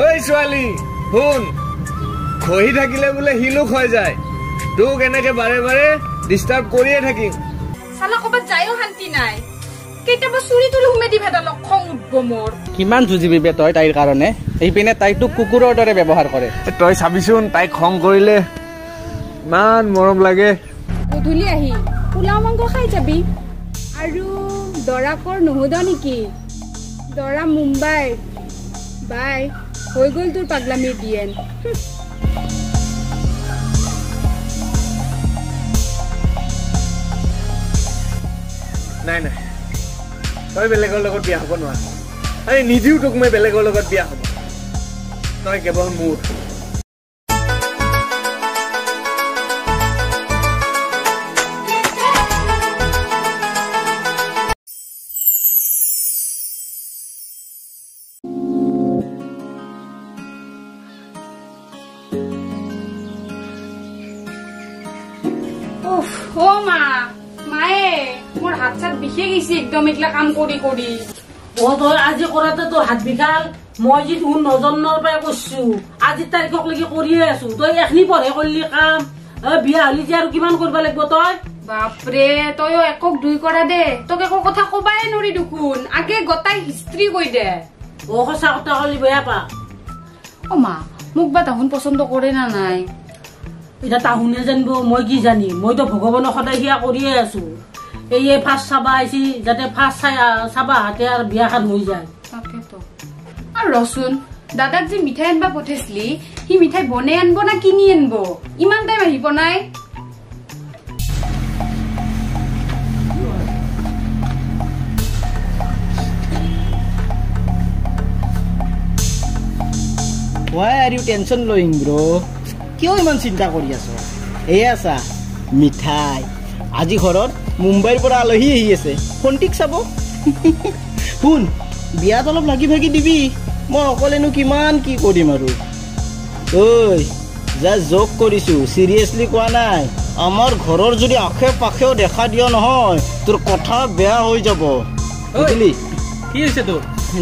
ঐ ছোৱালী শুন, খহি থাকিলে বোলে শিলুক হৈ যায়। তোক এনেকে বাৰে বাৰে ডিষ্টাৰ্ব কৰিয়ে থাকিম। চালা ক'ৰবাত যায়ও শান্তি নাই। কেতিয়াবা চুৰি তুলি সোমাই দি ভেদালক খং উঠব মোৰ। কিমান যুঁজিবি বে তই তাইৰ কাৰণে? এইপিনে তাই তোক কুকুৰৰ দৰে ব্যৱহাৰ কৰে। তই চাবিচোন, তাইক খং কৰিলে ইমান মৰম লাগে। গধূলি আহি পোলাও মাংস খাই যাবি। আৰু দৰাকৰ নুসুধ নেকি? দৰা মুম্বাই বাই হৈ গ'ল তোৰ পাগলামিৰ ডিএন। নাই নাই, তই বেলেগৰ লগত বিয়া হ'ব নোৱাৰ। আৰে নিদিও তোক মই বেলেগৰ লগত বিয়া হ'ব। তই কেৱল মোৰ। ও মা, মায়ে মোৰ হাত চাত বিষে গৈছে একদম এইগিলা কাম কৰি কৰি। ও তই আজি কৰাতে তোৰ হাত বিষাল? মই যি তোৰ নজনৰ পৰাই কৈছো, আজি তাৰিখক লাগি কৰিয়ে আছো। তই এখনি পঢ়ে কৰিলি কাম, বিয়া হলি যে আৰু কিমান কৰিব লাগিব তই? বাপৰে, তইও একক দুই কৰা দে। তোক একো কথা কবাই নৰি দেখোন। আগে গোটাই হিষ্ট্ৰী কৈ দে। ও সঁচা কথা কলি বেয়া পা। ও মা, মোক বা তাহোন পচন্দ কৰে না নাই? এতিয়া তাহুনে জানিব, মই কি জানিম? মইতো ভগৱানক সদায় সেয়া কৰিয়ে আছো। এই ফাৰ্ষ্ট চাবা আহিছি, যাতে ফাৰ্ষ্ট চাবা হাতে আৰু বিয়াখন হৈ যায়। তাকেতো। আৰু ৰচোন, দাদাক যে মিঠাই আনবা পঠাইছিলি, সি মিঠাই বনাই আনব না কিনি আনব? ইমান টাইম আহিব নাই? Why are you tension blowing, bro? কিয় ইমান চিন্তা কৰি আছ? এয়া চা মিঠাই। আজি ঘৰত মুম্বাইৰ পৰা আলহী আহি আছে, ফোনটিক চাব। শুন, বিয়াত অলপ লাগি ভাগি দিবি। মই অকলেনো কিমান কি কৰিম আৰু। ঐ জাষ্ট জোক কৰিছো, চিৰিয়াছলি কোৱা নাই। আমাৰ ঘৰৰ যদি আশে পাশেও দেখা দিয় নহয়, তোৰ কথা বেয়া হৈ যাব। বুজিলি? কি হৈছে তোৰ?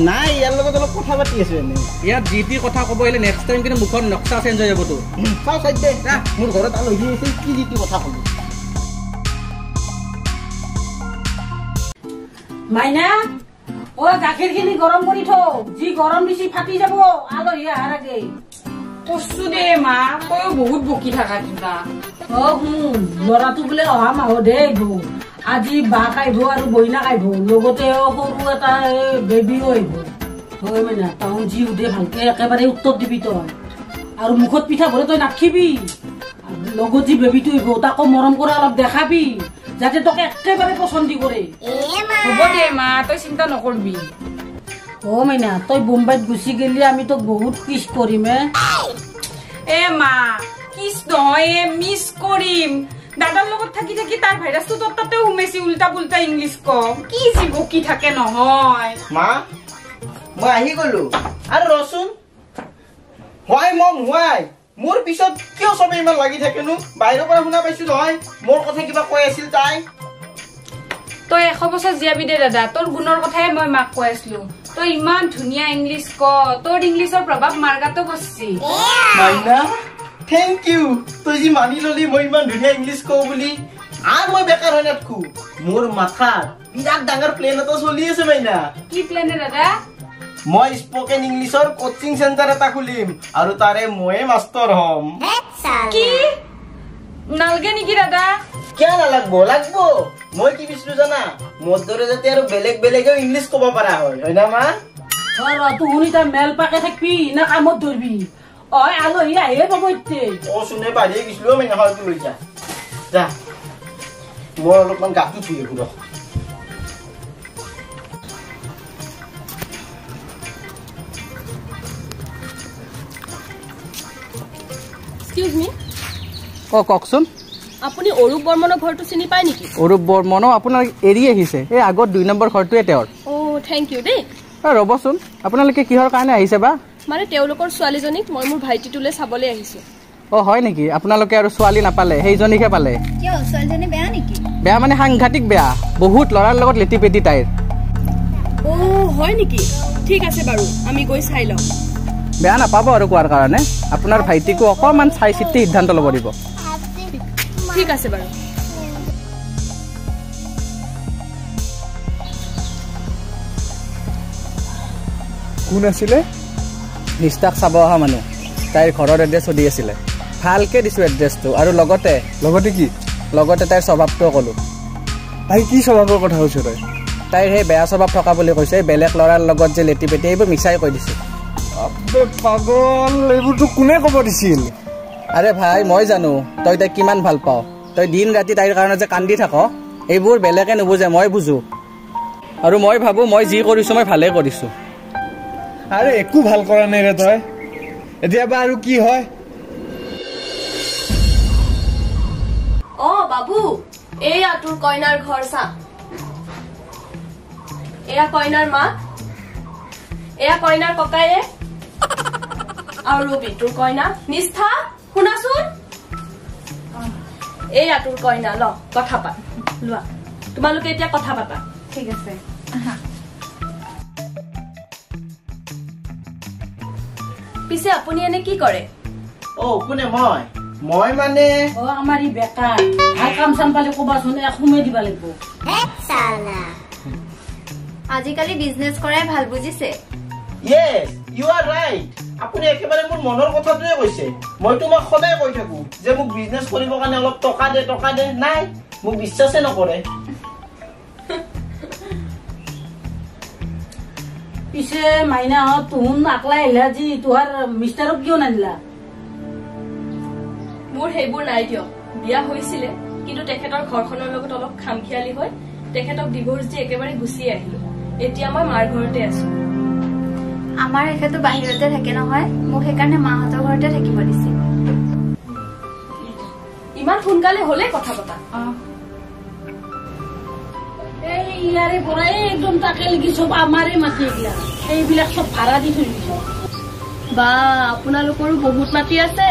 নাই, ইয়াৰ লগত অলপ কথা পাতি আছো। এনে ইয়াত যি টি কথা ক'ব আহিলে নেক্সট টাইম কিন্তু মুখৰ নক্সা চেঞ্জ হৈ যাব তোৰ। চাও চাই দে, মোৰ ঘৰত আলহী আছে, কি যি টি কথা ক'ব। মাইনা, ও গাখীৰ খিনি গৰম কৰি থ। যি গৰম দিছি ফাটি যাব আলহী অহাৰ আগে। কচু দে মা, তইও বহুত বকি থাকা কিবা। অ শুন, ল'ৰাটো বোলে অহা মাহতহে আহিব। আজি বাক আহিব আৰু বইনাক আহিব, লগতে সৰু এটা বেবীও আহিব। হয় মানে তাহোন যি সুধে ভালকে একেবাৰে উত্তৰ দিবি তই। আৰু মুখত পিঠা ভৰে তই নাখিবি। লগত যি বেবীটো আহিব তাকো মৰম কৰা অলপ দেখাবি, যাতে তোকে একেবাৰে পচন্দি কৰে। হ'ব দে মা, তই চিন্তা নকৰবি। অ মাইনা, তই বোম্বাইত গুচি গেলি আমি তোক বহুত কিছ কৰিম। এ মা, কিছ নহয়, মিছ কৰিম। দাদাৰ লগত থাকি থাকি তাৰ ভাইৰাছটো তোৰ তাতে সোমাইছে। উল্টা পুল্টা ইংলিছ ক, কি যি বকি থাকে নহয়। মা, মই আহি গলো। আৰু ৰচোন, হোৱাই মম হোৱাই, মোৰ পিছত কিয় চবে ইমান লাগি থাকেনো? বাহিৰৰ পৰা শুনা পাইছো নহয় মোৰ কথা কিবা কৈ আছিল তাই। তই 100 বছৰ জীয়াবি দে দাদা, তোৰ গুণৰ কথাই মই মাক কৈ আছিলো। তই ইমান ধুনীয়া ইংলিছ ক, তোৰ ইংলিছৰ প্ৰভাৱ মাৰ গাতো পৰছি। মাইনা, থেংক ইউ। তই যি মানি ললি মই ইমান ধুনীয়া ইংলিছ কওঁ বুলি। আৰু মই বেকাৰ হৈ নাথাকো, মোৰ মাথাত বিৰাট ডাঙৰ প্লেন এটা চলি আছে মাইনা। কি প্লেনে দাদা? মই স্পোকেন ইংলিছৰ কোচিং চেণ্টাৰ এটা খুলিম আৰু তাৰে ময়ে মাষ্টৰ হ'ম। কি নালগে নেকি দাদা? কিয় নালাগব? লাগব। মই কি বিচাৰো জানা? মোৰ দৰে যাতে আৰু বেলেগ বেলেগেও ইংলিছ ক'ব পৰা হয় না মা? তুহুনি তাৰ মেল পাকে থাকবি না কামত ধৰবি? আলহী আহে পাব ইতে। অ চোনে বাঢ়িয়ে গৈছিলো মানে হয়তো লৈ যা যা, মই অলপমান গাটো ধুই আহো ৰ। এক্সকিউজ মি, কওকচোন। আপুনি অৰূপ বৰ্মনৰ ঘৰটো চিনি পায় নেকি? অৰূপ বৰ্মনো আপোনাক এৰি আহিছে। এই আগত 2 নম্বৰ ঘৰটোৱে তেওঁৰ। থেংক ইউ দেই। ৰ'বচোন, আপোনালোকে কিহৰ কাৰণে আহিছে বা? মানে তেওঁলোকৰ ছোৱালীজনীক মই মোৰ ভাইটিটোলৈ চাবলৈ আহিছো। হয় নেকি? আপোনালোকে আৰু ছোৱালী নাপালে, সেইজনীকে পালে। কিয় ছোৱালীজনী বেয়া নেকি? বেয়া মানে সাংঘাতিক বেয়া, বহুত ল'ৰাৰ লগত লেটি পেটি তাইৰ। হয় নেকি? ঠিক আছে বাৰু, আমি গৈ চাই লওঁ। বেয়া নাপাব আৰু কোৱাৰ কাৰণে আপোনাৰ ভাইটিকো অকণমান চাই চিতি সিদ্ধান্ত ল'ব দিব ঠিক আছে বাৰু কোন আছিলে নিষ্ঠাক চাব অহা মানুহ তাইৰ ঘৰৰ এড্ৰেছ সুধি আছিলে ভালকৈ দিছোঁ এড্ৰেছটো আৰু লগতে কি তাইৰ স্বভাৱটোও ক'লোঁ ভাই কি স্বভাৱৰ কথা কৈছ তই তাইৰ সেই বেয়া স্বভাৱ থকা বুলি কৈছে বেলেগ ল'ৰাৰ লগত যে লেটি পেটি এইবোৰ মিছাই কৈ দিছোঁ আবে পাগল এইবোৰতো কোনে ক'ব দিছিল আৰে ভাই মই জানো তই তাইক কিমান ভাল পাওঁ তই দিন ৰাতি তাইৰ কাৰণে যে কান্দি থাক এইবোৰ বেলেগে নুবুজে মই বুজো আৰু মই ভাবোঁ মই যি কৰিছোঁ মই ভালেই কৰিছোঁ আৰে একো ভাল কৰা নাই ৰে তই এতিয়া বা আৰু কি হয় বাবু এয়া তোৰ কইনাৰ ঘৰ চা এয়া কইনাৰ মা এয়া কইনাৰ ককায়ে আৰু ৰবি তোৰ কইনা নিষ্ঠা শুনাচোন এয়া তোৰ কইনা ল কথা পাত লোৱা তোমালোকে এতিয়া কথা পাতা ঠিক আছে পিছে আপুনি এনে কি কৰে কোনে মই মানে আমাৰ ই বেকাৰ ভাল কাম চাম পালে ক'বাচোন সোমাই দিব লাগিব আজিকালি বিজনেছ কৰাই ভাল বুজিছে Yes, you are right. আপুনি একেবাৰে মোৰ মনৰ কথাটোৱে কৈছে মই তোমাক সদায় কৈ থাকো যে মোক বিজনেছ কৰিবৰ কাৰণে অলপ টকা দে নাই মোক বিশ্বাসে নকৰে পিছে মাইনাহঁত তুহুন আকলা আহিলা যি তোহাৰ মিষ্টাৰক কিয় নানিলা মোৰ সেইবোৰ নাই দিয়ক বিয়া হৈছিলে কিন্তু তেখেতৰ ঘৰখনৰ লগত অলপ খামখিয়ালি হৈ তেখেতক ডিভোৰ্চ দি একেবাৰে গুচি আহিলো এতিয়া মই মাৰ ঘৰতে আছো আমাৰ এখেতো বাহিৰতে থাকে নহয় মোক সেইকাৰণে মাহঁতৰ ঘৰতে থাকিব দিছে ইমান সোনকালে হলে কথা পতা ইয়াৰে পৰা একদম তাকে লাগি চব আমাৰে মাটি এইবিলাক এইবিলাক চব ভাড়া দি থৈ দিছো বা আপোনালোকৰো বহুত মাটি আছে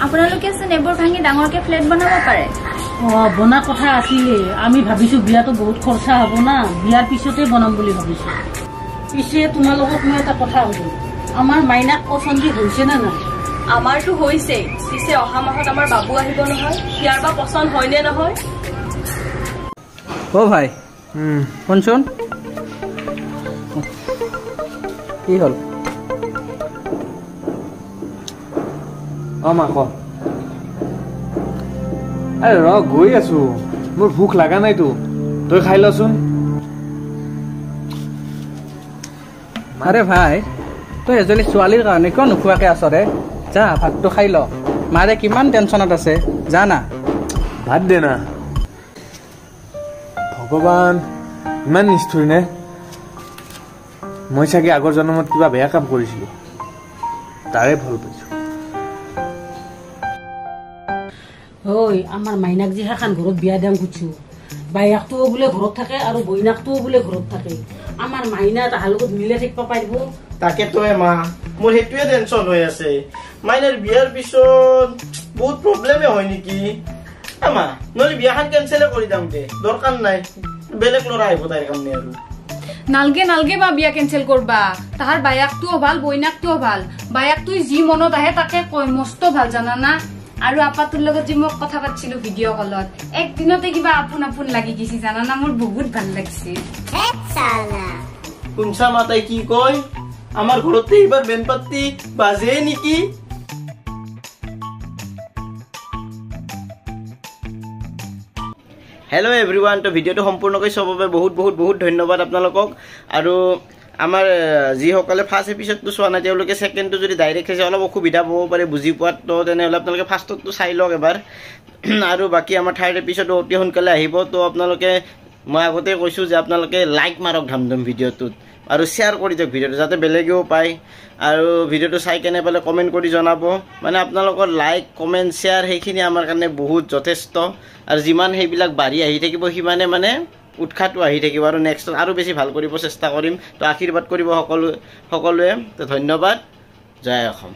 আপোনালোকে চোন এইবোৰ ভাঙি ডাঙৰকে ফ্লেট বনাব পাৰে বনা কথা আছিলে আমি ভাবিছো বিয়াটো বহুত খৰচা হব না বিয়াৰ পিছতে বনাম বুলি ভাবিছো পিছে তোমালোকক মই এটা কথা সুধো আমাৰ মাইনাক পচন্দি হৈছে না নাই আমাৰতো হৈছেই পিছে অহা মাহত আমাৰ বাবু আহিব নহয় ইয়াৰ বা পচন্দ হয়নে নহয় ভাই শুনচোন কি হ'ল মা ক আৰে ৰ গৈ আছো মোৰ ভোক লগা নাইতো তই খাই লচোন আৰে ভাই তই এজনী ছোৱালীৰ কাৰণে কিয় নোখোৱাকৈ আছ ৰে যা ভাতটো খাই ল মাৰে কিমান টেনশ্যনত আছে যা না ভাত দে না ভগৱান ইমান নিষ্ঠুৰ নে মই চাগে আগৰ জন্মত কিবা বেয়া কাম কৰিছিলো তাৰে ফল পাইছো ঐ আমাৰ মাইনাক যি সেইখন ঘৰত বিয়া দিয়াম খুজিছো বাইকটোও বোলে ঘৰত থাকে আৰু বইনাকটোও বোলে ঘৰত থাকে আমাৰ মাইনা তাহাৰ লগত মিলে থাকিব পাৰিব তাকেতো মা মোৰ সেইটোৱে টেনশ্যন হৈ আছে মাইনাৰ বিয়াৰ পিছত বহুত প্ৰব্লেমে হয় নেকি মা নহ'লে বিয়াখন কেঞ্চেলে কৰি দাম দে দৰকাৰ নাই বেলেগ ল'ৰা আহিব তাইৰ কাৰণে আৰু নালগে বা বিয়া কেঞ্চেল কৰবা তাহাৰ বায়াকটোও ভাল বইনাকটোও ভাল বায়াকটোই যি মনত আহে তাকে কয় মস্ত ভাল জানানা আৰু আপাটোৰ লগত যে মোক কথা পাতিছিলো ভিডিঅ' কলত একদিনতে কিবা আপোন লাগি গেছি জানানা মোৰ বহুত ভাল লাগছে শুনছা মা তাই কি কয় আমাৰ ঘৰতে এইবাৰ বেন পাতি বাজে নেকি হেল্ল' এভৰিৱান তো ভিডিঅ'টো সম্পূৰ্ণকৈ চাবৰ বাবে বহুত বহুত বহুত ধন্যবাদ আপোনালোকক আৰু আমাৰ যিসকলে ফাৰ্ষ্ট এপিছডটো চোৱা নাই তেওঁলোকে ছেকেণ্ডটো যদি ডাইৰেক্ট চাইছে অলপ অসুবিধা পাব পাৰে বুজি পোৱাত তো তেনেহ'লে আপোনালোকে ফাৰ্ষ্টটো চাই লওক এবাৰ আৰু বাকী আমাৰ থাৰ্ড এপিছডটো অতি সোনকালে আহিব তো আপোনালোকে মই আগতে কৈছোঁ যে আপোনালোকে লাইক মাৰক ধামধুম ভিডিঅ'টোত আৰু শ্বেয়াৰ কৰি দিয়ক ভিডিঅ'টো যাতে বেলেগেও পায় আৰু ভিডিঅ'টো চাই কেনে পালে কমেণ্ট কৰি জনাব মানে আপোনালোকৰ লাইক কমেণ্ট শ্বেয়াৰ সেইখিনি আমাৰ কাৰণে বহুত যথেষ্ট আৰু যিমান সেইবিলাক বাঢ়ি আহি থাকিব সিমানে মানে উৎসাহটো আহি থাকিব আৰু নেক্সট আৰু বেছি ভাল কৰিব চেষ্টা কৰিম তো আশীৰ্বাদ কৰিব সকলোৱে তো ধন্যবাদ জয় অসম।